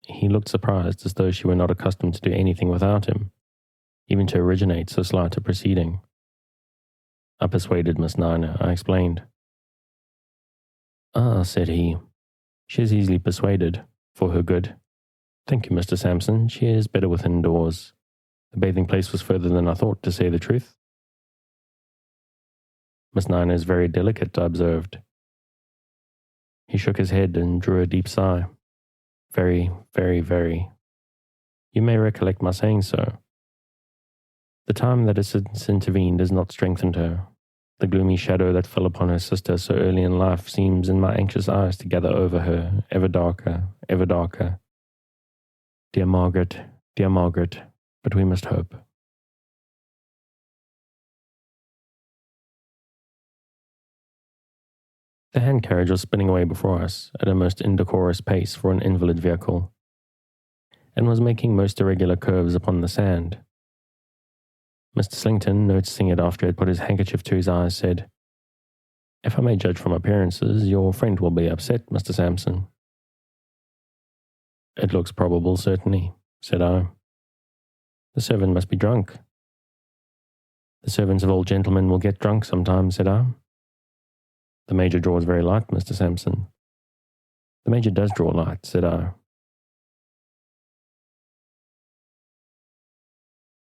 He looked surprised, as though she were not accustomed to do anything without him, even to originate so slight a proceeding. I persuaded Miss Nina, I explained. "Ah," said he, "she is easily persuaded, for her good. Thank you, Mr. Sampson, she is better within doors. The bathing place was further than I thought, to say the truth." "Miss Nina is very delicate," I observed. He shook his head and drew a deep sigh. "Very, very, very. You may recollect my saying so. The time that has since intervened has not strengthened her. The gloomy shadow that fell upon her sister so early in life seems in my anxious eyes to gather over her, ever darker, ever darker. Dear Margaret, but we must hope." The hand carriage was spinning away before us at a most indecorous pace for an invalid vehicle, and was making most irregular curves upon the sand. Mr. Slington, noticing it after he had put his handkerchief to his eyes, said, "If I may judge from appearances, your friend will be upset, Mr. Sampson." "It looks probable, certainly," said I. "The servant must be drunk." "The servants of old gentlemen will get drunk sometimes," said I. "The Major draws very light, Mr. Sampson." "The Major does draw light," said I.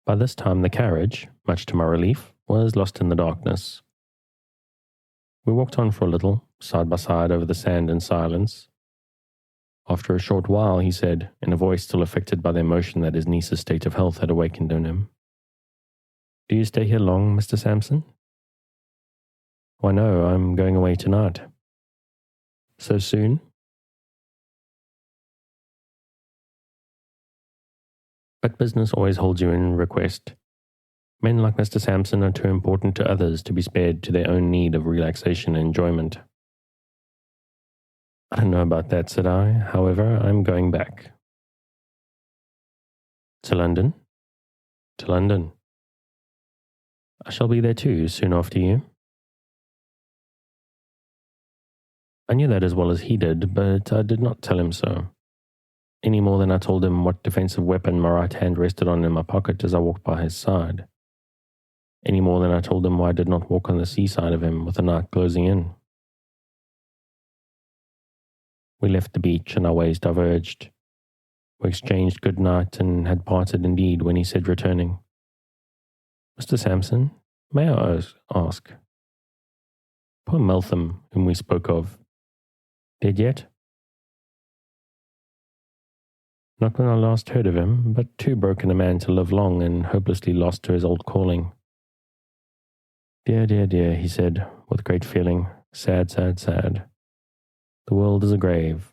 By this time the carriage, much to my relief, was lost in the darkness. We walked on for a little, side by side over the sand in silence. After a short while he said, in a voice still affected by the emotion that his niece's state of health had awakened in him, "Do you stay here long, Mr. Sampson?" "Why no, I'm going away tonight." "So soon?" "But business always holds you in request. Men like Mr. Sampson are too important to others to be spared to their own need of relaxation and enjoyment." "I don't know about that," said I. "However, I'm going back." "To London?" "To London." "I shall be there too, soon after you." I knew that as well as he did, but I did not tell him so, any more than I told him what defensive weapon my right hand rested on in my pocket as I walked by his side, any more than I told him why I did not walk on the seaside of him with the night closing in. We left the beach and our ways diverged. We exchanged good night and had parted indeed when he said, returning, "Mr. Sampson, may I ask, poor Meltham, whom we spoke of, dead yet?" "Not when I last heard of him, but too broken a man to live long and hopelessly lost to his old calling." "Dear, dear, dear," he said, with great feeling, "sad, sad, sad. The world is a grave,"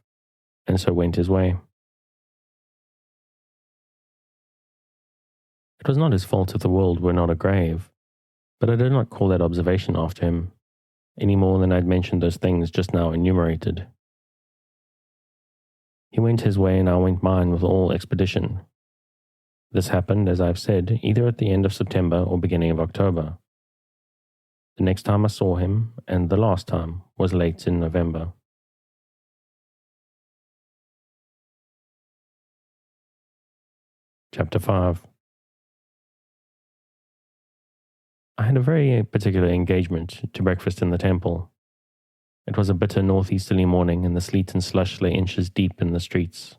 and so went his way. It was not his fault if the world were not a grave, but I did not call that observation after him, any more than I had mentioned those things just now enumerated. He went his way and I went mine with all expedition. This happened, as I have said, either at the end of September or beginning of October. The next time I saw him, and the last time, was late in November. Chapter 5. I had a very particular engagement to breakfast in the temple. It was a bitter northeasterly morning, and the sleet and slush lay inches deep in the streets.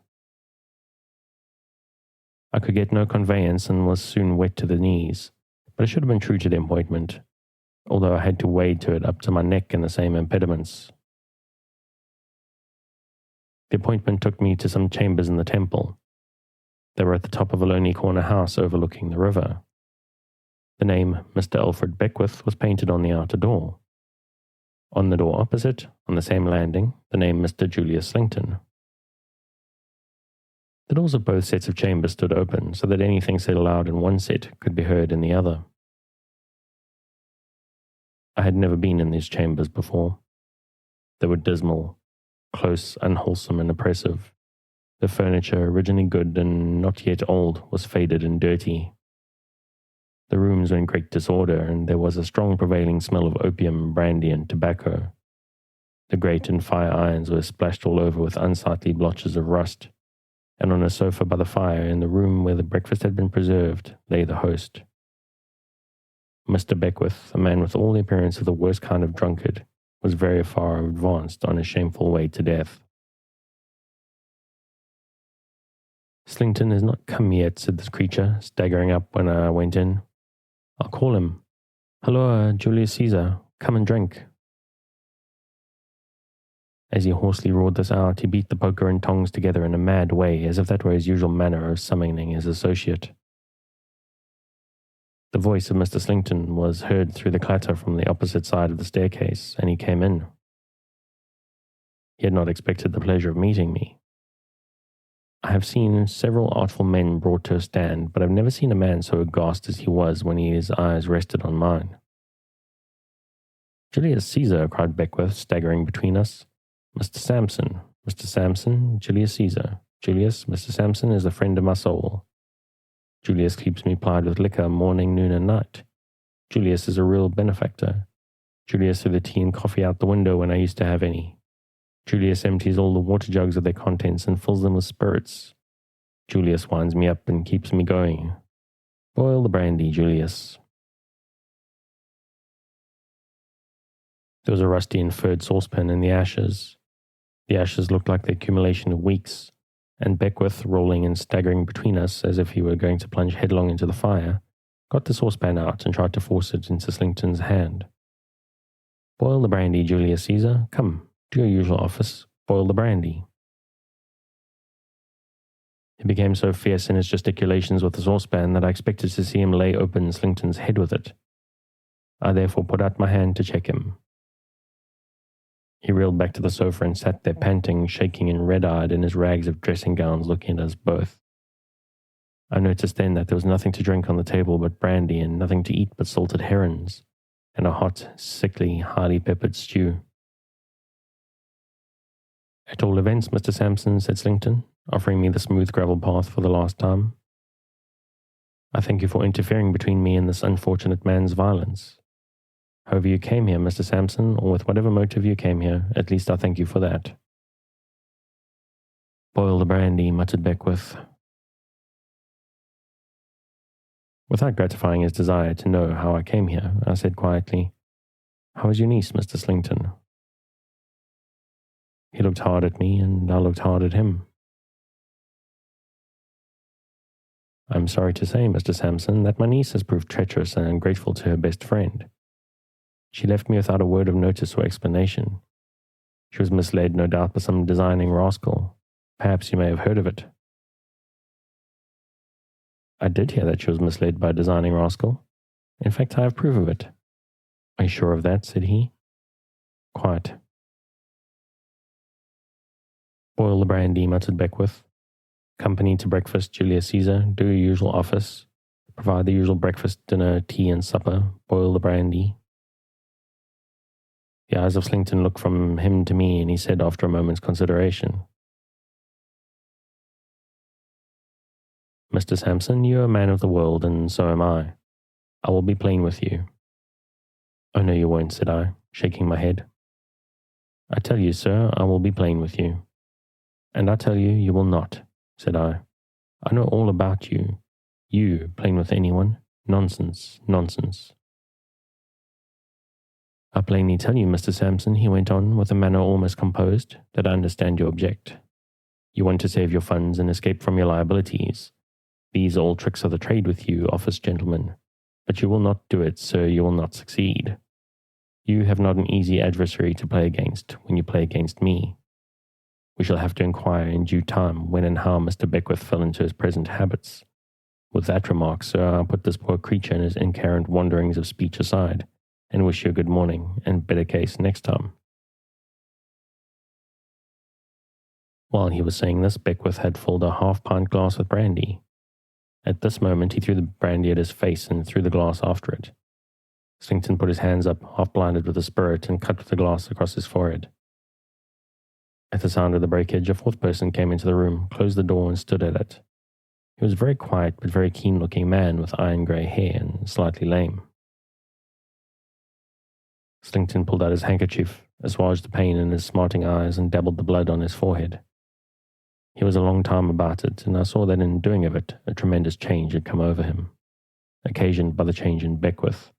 I could get no conveyance and was soon wet to the knees, but I should have been true to the appointment, although I had to wade to it up to my neck in the same impediments. The appointment took me to some chambers in the temple. They were at the top of a lonely corner house overlooking the river. The name Mr. Alfred Beckwith was painted on the outer door. On the door opposite, on the same landing, the name Mr. Julius Slington. The doors of both sets of chambers stood open, so that anything said aloud in one set could be heard in the other. I had never been in these chambers before. They were dismal, close, unwholesome, and oppressive. The furniture, originally good and not yet old, was faded and dirty. The rooms were in great disorder, and there was a strong prevailing smell of opium, brandy, and tobacco. The grate and fire irons were splashed all over with unsightly blotches of rust, and on a sofa by the fire in the room where the breakfast had been preserved lay the host. Mr. Beckwith, a man with all the appearance of the worst kind of drunkard, was very far advanced on his shameful way to death. "Slington is not come yet," said this creature, staggering up when I went in. "I'll call him. Halloa, Julius Caesar, come and drink." As he hoarsely roared this out, he beat the poker and tongs together in a mad way, as if that were his usual manner of summoning his associate. The voice of Mr. Slington was heard through the clatter from the opposite side of the staircase, and he came in. He had not expected the pleasure of meeting me. I have seen several artful men brought to a stand, but I've never seen a man so aghast as he was when his eyes rested on mine. "Julius Caesar," cried Beckwith, staggering between us. "Mr. Sampson, Mr. Sampson, Julius Caesar. Julius, Mr. Sampson is the friend of my soul. Julius keeps me plied with liquor morning, noon, and night. Julius is a real benefactor. Julius threw the tea and coffee out the window when I used to have any. Julius empties all the water jugs of their contents and fills them with spirits. Julius winds me up and keeps me going. Boil the brandy, Julius." There was a rusty and furred saucepan in the ashes. The ashes looked like the accumulation of weeks, and Beckwith, rolling and staggering between us as if he were going to plunge headlong into the fire, got the saucepan out and tried to force it into Slington's hand. "Boil the brandy, Julius Caesar. Come, do your usual office. Boil the brandy." He became so fierce in his gesticulations with the saucepan that I expected to see him lay open Slington's head with it. I therefore put out my hand to check him. He reeled back to the sofa and sat there panting, shaking and red-eyed in his rags of dressing gowns, looking at us both. I noticed then that there was nothing to drink on the table but brandy, and nothing to eat but salted herons, and a hot, sickly, highly peppered stew. "At all events, Mr. Sampson," said Slington, offering me the smooth gravel path for the last time, "I thank you for interfering between me and this unfortunate man's violence. However you came here, Mr. Sampson, or with whatever motive you came here, at least I thank you for that." "Boil the brandy," muttered Beckwith. Without gratifying his desire to know how I came here, I said quietly, "How is your niece, Mr. Slington?" He looked hard at me, and I looked hard at him. "I'm sorry to say, Mr. Sampson, that my niece has proved treacherous and ungrateful to her best friend. She left me without a word of notice or explanation. She was misled, no doubt, by some designing rascal. Perhaps you may have heard of it." "I did hear that she was misled by a designing rascal. In fact, I have proof of it." "Are you sure of that?" said he. "Quite." "Boil the brandy," muttered Beckwith. "Company to breakfast, Julius Caesar. Do your usual office. Provide the usual breakfast, dinner, tea, and supper. Boil the brandy." The eyes of Slington looked from him to me, and he said after a moment's consideration, "Mr. Sampson, you are a man of the world, and so am I. I will be plain with you." "Oh, no, you won't," said I, shaking my head. "I tell you, sir, I will be plain with you." "And I tell you, you will not," said I. "I know all about you. You, plain with anyone? Nonsense, nonsense. I plainly tell you, Mr. Sampson, he went on with a manner almost composed, that I understand your object. You want to save your funds and escape from your liabilities. These are all tricks of the trade with you, office gentlemen. But you will not do it, so you will not succeed. You have not an easy adversary to play against when you play against me. We shall have to inquire in due time when and how Mr. Beckwith fell into his present habits. With that remark, sir, I'll put this poor creature and his incoherent wanderings of speech aside, and wish you a good morning, and better case next time. While he was saying this, Beckwith had filled a half-pint glass with brandy. At this moment he threw the brandy at his face and threw the glass after it. Slington put his hands up, half-blinded with the spirit, and cut with the glass across his forehead. At the sound of the breakage, a fourth person came into the room, closed the door, and stood at it. He was a very quiet but very keen-looking man with iron-grey hair and slightly lame. Slington pulled out his handkerchief, assuaged the pain in his smarting eyes, and dabbled the blood on his forehead. He was a long time about it, and I saw that in doing of it, a tremendous change had come over him, occasioned by the change in Beckwith.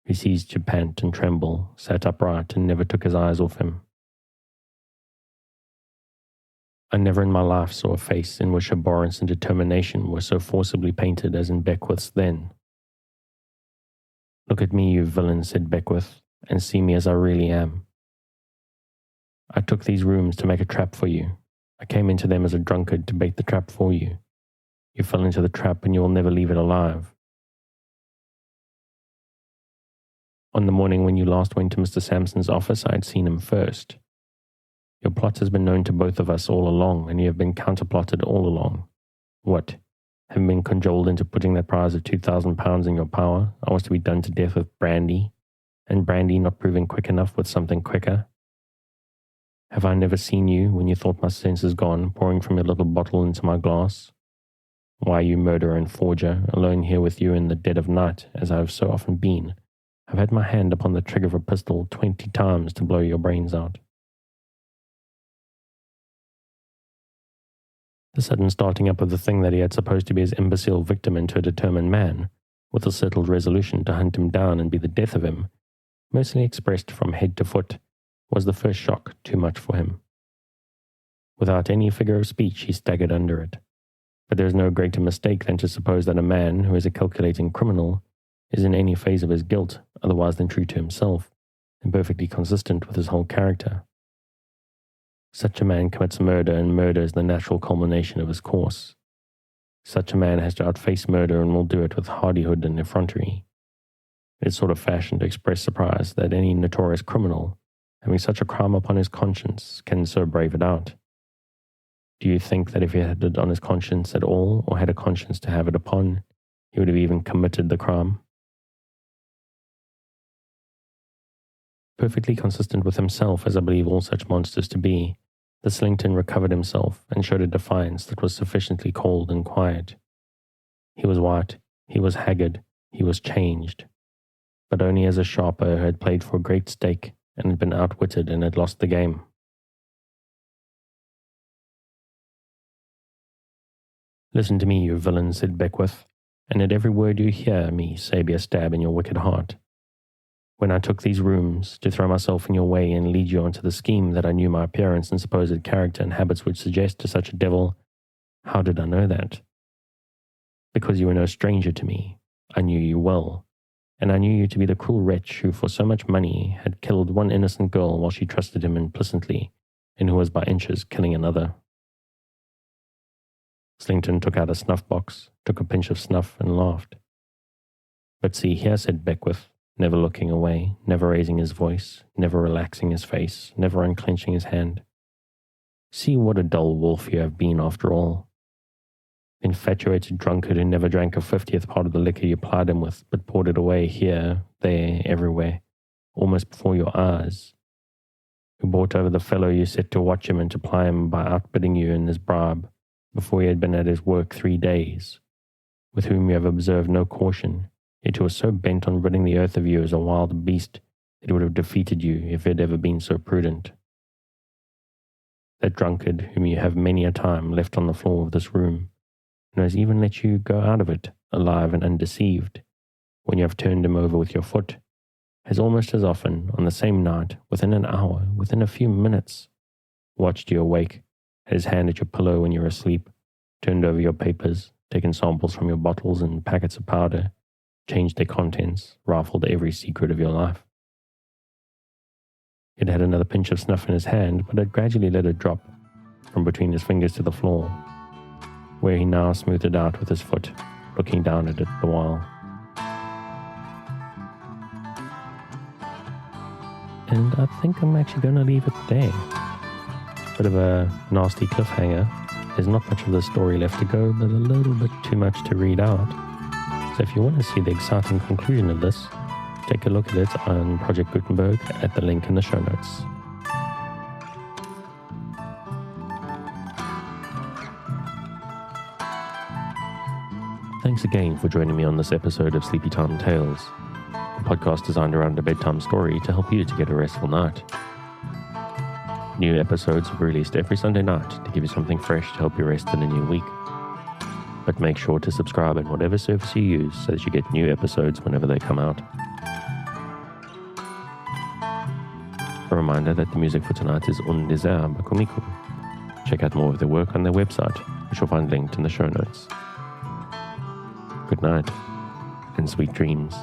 He ceased to pant and tremble, sat upright, and never took his eyes off him. I never in my life saw a face in which abhorrence and determination were so forcibly painted as in Beckwith's then. "Look at me, you villain," said Beckwith, "and see me as I really am. I took these rooms to make a trap for you. I came into them as a drunkard to bait the trap for you. You fell into the trap and you will never leave it alive. On the morning when you last went to Mr. Sampson's office, I had seen him first. Your plot has been known to both of us all along, and you have been counterplotted all along. What? Having been cajoled into putting that prize of £2,000 in your power, I was to be done to death with brandy, and brandy not proving quick enough with something quicker? Have I never seen you, when you thought my senses gone, pouring from your little bottle into my glass? Why, you murderer and forger, alone here with you in the dead of night, as I have so often been, I've had my hand upon the trigger of a pistol 20 times to blow your brains out." The sudden starting up of the thing that he had supposed to be his imbecile victim into a determined man, with a settled resolution to hunt him down and be the death of him, mostly expressed from head to foot, was the first shock too much for him. Without any figure of speech, he staggered under it. But there is no greater mistake than to suppose that a man who is a calculating criminal is in any phase of his guilt otherwise than true to himself, and perfectly consistent with his whole character. Such a man commits murder, and murder is the natural culmination of his course. Such a man has to outface murder and will do it with hardihood and effrontery. It is sort of fashion to express surprise that any notorious criminal, having such a crime upon his conscience, can so brave it out. Do you think that if he had it on his conscience at all, or had a conscience to have it upon, he would have even committed the crime? Perfectly consistent with himself, as I believe all such monsters to be, the Slington recovered himself and showed a defiance that was sufficiently cold and quiet. He was white, he was haggard, he was changed, but only as a sharper who had played for a great stake and had been outwitted and had lost the game. "Listen to me, you villain," said Beckwith, "and at every word you hear me say be a stab in your wicked heart. When I took these rooms to throw myself in your way and lead you onto the scheme that I knew my appearance and supposed character and habits would suggest to such a devil, how did I know that? Because you were no stranger to me. I knew you well, and I knew you to be the cruel wretch who for so much money had killed one innocent girl while she trusted him implicitly, and who was by inches killing another." Slington took out a snuff-box, took a pinch of snuff, and laughed. "But see here," said Beckwith, never looking away, never raising his voice, never relaxing his face, never unclenching his hand. "See what a dull wolf you have been after all. Infatuated drunkard who never drank a 50th part of the liquor you plied him with, but poured it away here, there, everywhere, almost before your eyes. Who bought over the fellow you set to watch him and to ply him by outbidding you in his bribe, before he had been at his work 3 days, with whom you have observed no caution, yet who was so bent on ridding the earth of you as a wild beast that it would have defeated you if it had ever been so prudent. That drunkard whom you have many a time left on the floor of this room, and has even let you go out of it, alive and undeceived, when you have turned him over with your foot, has almost as often, on the same night, within an hour, within a few minutes, watched you awake, had his hand at your pillow when you were asleep, turned over your papers, taken samples from your bottles and packets of powder, changed their contents, rifled every secret of your life. He'd had another pinch of snuff in his hand, but had gradually let it drop from between his fingers to the floor, where he now smoothed it out with his foot, looking down at it the while. And I think I'm actually going to leave it there. Bit of a nasty cliffhanger. There's not much of the story left to go, but a little bit too much to read out. So if you want to see the exciting conclusion of this, take a look at it on Project Gutenberg at the link in the show notes. Thanks again for joining me on this episode of Sleepytime Tales, a podcast designed around a bedtime story to help you to get a restful night. New episodes are released every Sunday night to give you something fresh to help you rest in a new week. But make sure to subscribe in whatever service you use so that you get new episodes whenever they come out. A reminder that the music for tonight is Un Désert by Kumiko. Check out more of their work on their website, which you'll find linked in the show notes. Good night, and sweet dreams.